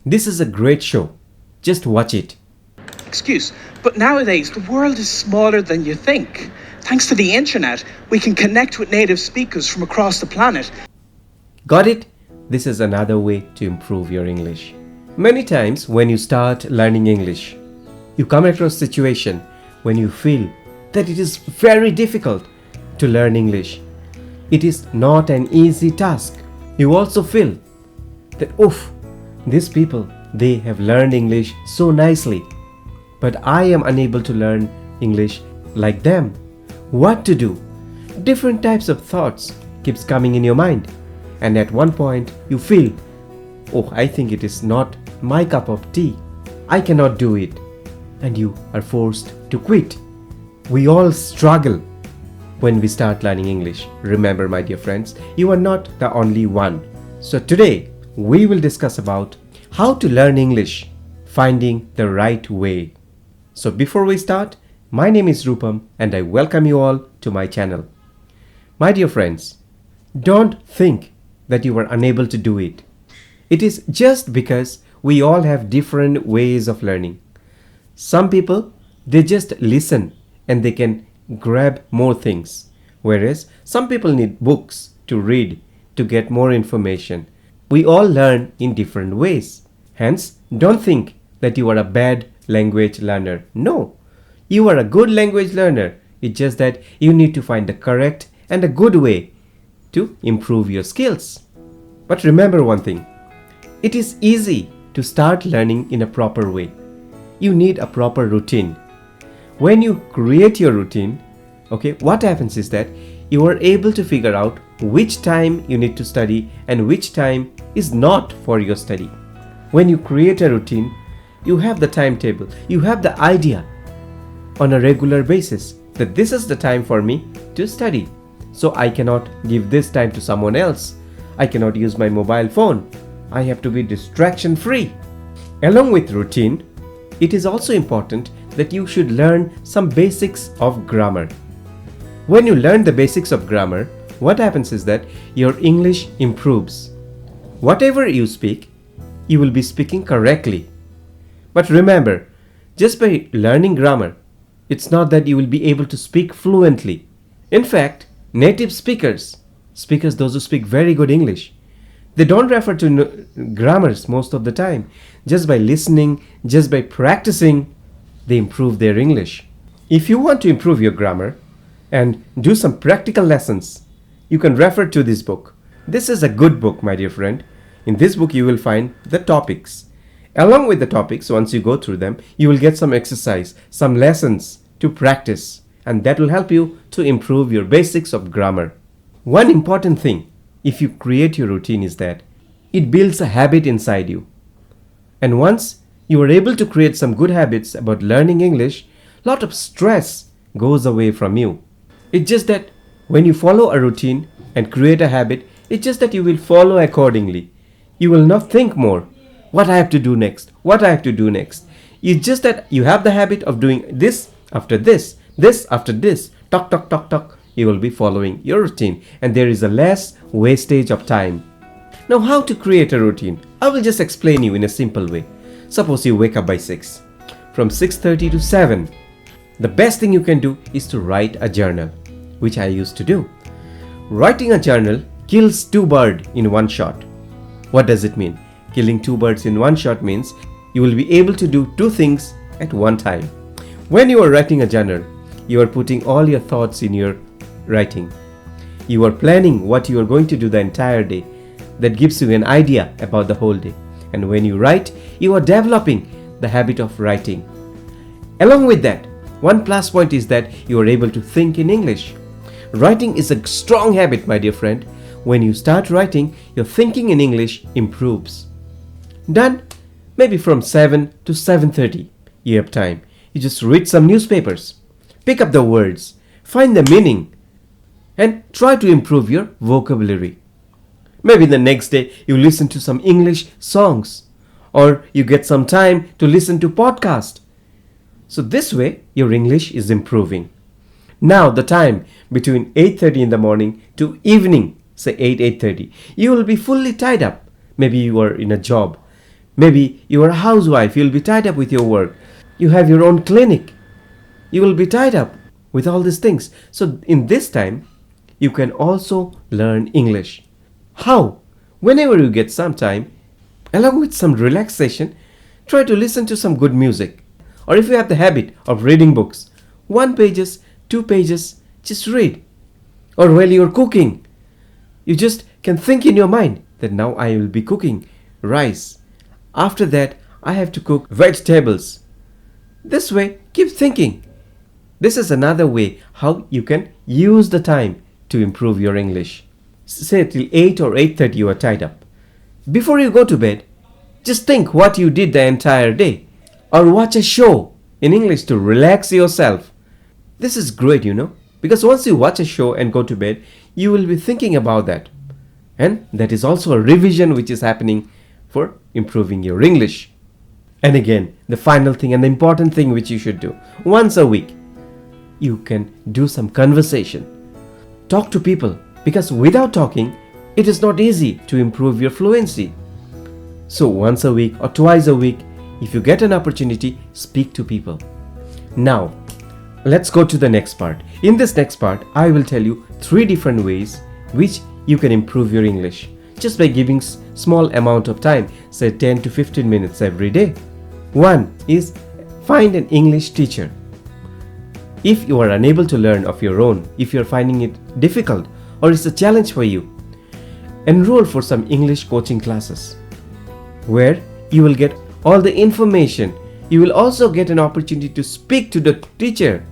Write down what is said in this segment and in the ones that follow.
This is a great show. Just watch it. Excuse, but nowadays the world is smaller than you think. Thanks to the internet, we can connect with native speakers from across the planet. Got it? This is another way to improve your English. Many times when you start learning English, you come across a situation when you feel that it is very difficult to learn English. It is not an easy task. You also feel that, oof, these people, they have learned English so nicely, but I am unable to learn English like them. What to do? Different types of thoughts keeps coming in your mind, and at one point you feel, oh, I think it is not my cup of tea. I cannot do it, and you are forced to quit. We all struggle when we start learning English. Remember, my dear friends, you are not the only one. So today we will discuss about how to learn English, finding the right way. So before we start, my name is Rupam and I welcome you all to my channel. My dear friends, don't think that you are unable to do it. It is just because we all have different ways of learning. Some people, they just listen and they can grab more things, whereas some people need books to read to get more information. We all learn in different ways. Hence, don't think that you are a bad language learner. No, you are a good language learner. It's just that you need to find the correct and a good way to improve your skills. But remember one thing, it is easy to start learning in a proper way. You need a proper routine. When you create your routine, what happens is that you are able to figure out which time you need to study and which time is not for your study. When you create a routine, you have the timetable, you have the idea on a regular basis that this is the time for me to study. So I cannot give this time to someone else. I cannot use my mobile phone. I have to be distraction free. Along with routine, it is also important that you should learn some basics of grammar. When you learn the basics of grammar, what happens is that your English improves. Whatever you speak, you will be speaking correctly. But remember, just by learning grammar, it's not that you will be able to speak fluently. In fact, native speakers, those who speak very good English, they don't refer to grammars most of the time. Just by listening, just by practicing, they improve their English. If you want to improve your grammar and do some practical lessons, you can refer to this book. This is a good book, my dear friend. In this book, you will find the topics. Along with the topics, once you go through them, you will get some exercise, some lessons to practice, and that will help you to improve your basics of grammar. One important thing, if you create your routine, is that it builds a habit inside you. And once you are able to create some good habits about learning English, a lot of stress goes away from you. It's just that when you follow a routine and create a habit, it's just that you will follow accordingly. You will not think more, what I have to do next, what I have to do next. It's just that you have the habit of doing this after this after this, talk, talk, talk, talk. You will be following your routine and there is a less wastage of time. Now, how to create a routine? I will just explain you in a simple way. Suppose you wake up by 6. From 6:30 to 7, the best thing you can do is to write a journal, which I used to do. Writing a journal kills 2 birds in one shot. What does it mean? Killing 2 birds in one shot means you will be able to do 2 things at one time. When you are writing a journal, you are putting all your thoughts in your writing. You are planning what you are going to do the entire day. That gives you an idea about the whole day. And when you write, you are developing the habit of writing. Along with that, one plus point is that you are able to think in English. Writing is a strong habit, my dear friend. When you start writing, your thinking in English improves. Done? Maybe from 7 to 7:30, you have time. You just read some newspapers, pick up the words, find the meaning, and try to improve your vocabulary. Maybe the next day you listen to some English songs, or you get some time to listen to podcast. So this way, your English is improving. Now the time between 8:30 in the morning to evening, say 8:30, you will be fully tied up. Maybe you are in a job. Maybe you are a housewife, you'll be tied up with your work. You have your own clinic. You will be tied up with all these things. So in this time, you can also learn English. How? Whenever you get some time, along with some relaxation, try to listen to some good music. Or if you have the habit of reading books, 1 pages, 2 pages, just read. Or while you're cooking, you just can think in your mind that now I will be cooking rice. After that, I have to cook vegetables. This way, keep thinking. This is another way how you can use the time to improve your English. Say till 8 or 8:30 you are tied up. Before you go to bed, just think what you did the entire day. Or watch a show in English to relax yourself. This is great, because once you watch a show and go to bed, you will be thinking about that. And that is also a revision which is happening for improving your English. And again, the final thing and the important thing which you should do, once a week, you can do some conversation. Talk to people, because without talking, it is not easy to improve your fluency. So once a week or twice a week, if you get an opportunity, speak to people. Now, let's go to the next part. In this next part, I will tell you 3 different ways which you can improve your English just by giving small amount of time, say 10 to 15 minutes every day. One is find an English teacher. If you are unable to learn of your own, if you are finding it difficult or it's a challenge for you, enroll for some English coaching classes where you will get all the information. You will also get an opportunity to speak to the teacher.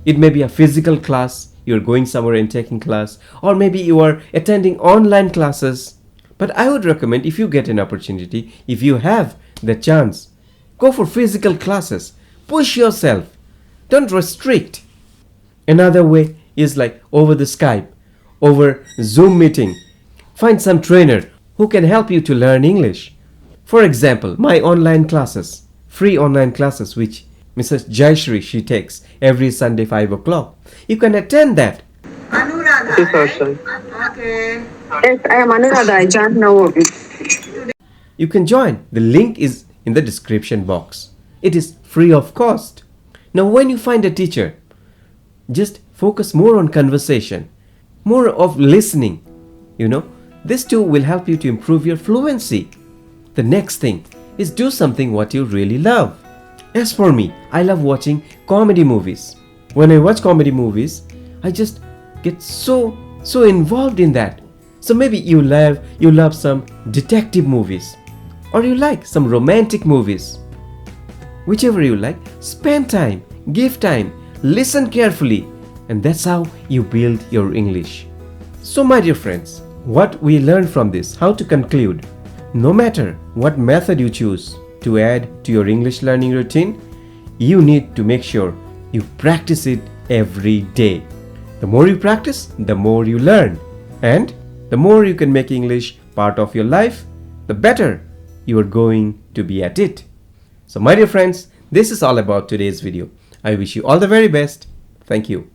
It may be a physical class, you're going somewhere and taking class, or maybe you are attending online classes. But I would recommend, if you get an opportunity, if you have the chance, go for physical classes. Push yourself. Don't restrict. Another way is like over the Skype, over Zoom meeting. Find some trainer who can help you to learn English. For example, my online classes, free online classes which Mrs. Jayashree, she takes every Sunday 5 o'clock. You can attend that. Anuradha. Okay. Yes, I am Anuradha. I joined now. You can join. The link is in the description box. It is free of cost. Now when you find a teacher, just focus more on conversation, more of listening. This too will help you to improve your fluency. The next thing is do something what you really love. As for me, I love watching comedy movies. When I watch comedy movies, I just get so involved in that. So maybe you love some detective movies, or you like some romantic movies. Whichever you like, spend time, give time, listen carefully, and that's how you build your English. So my dear friends, what we learned from this, how to conclude, no matter what method you choose to add to your English learning routine, you need to make sure you practice it every day. The more you practice, the more you learn. And the more you can make English part of your life, the better you are going to be at it. So my dear friends, this is all about today's video. I wish you all the very best. Thank you.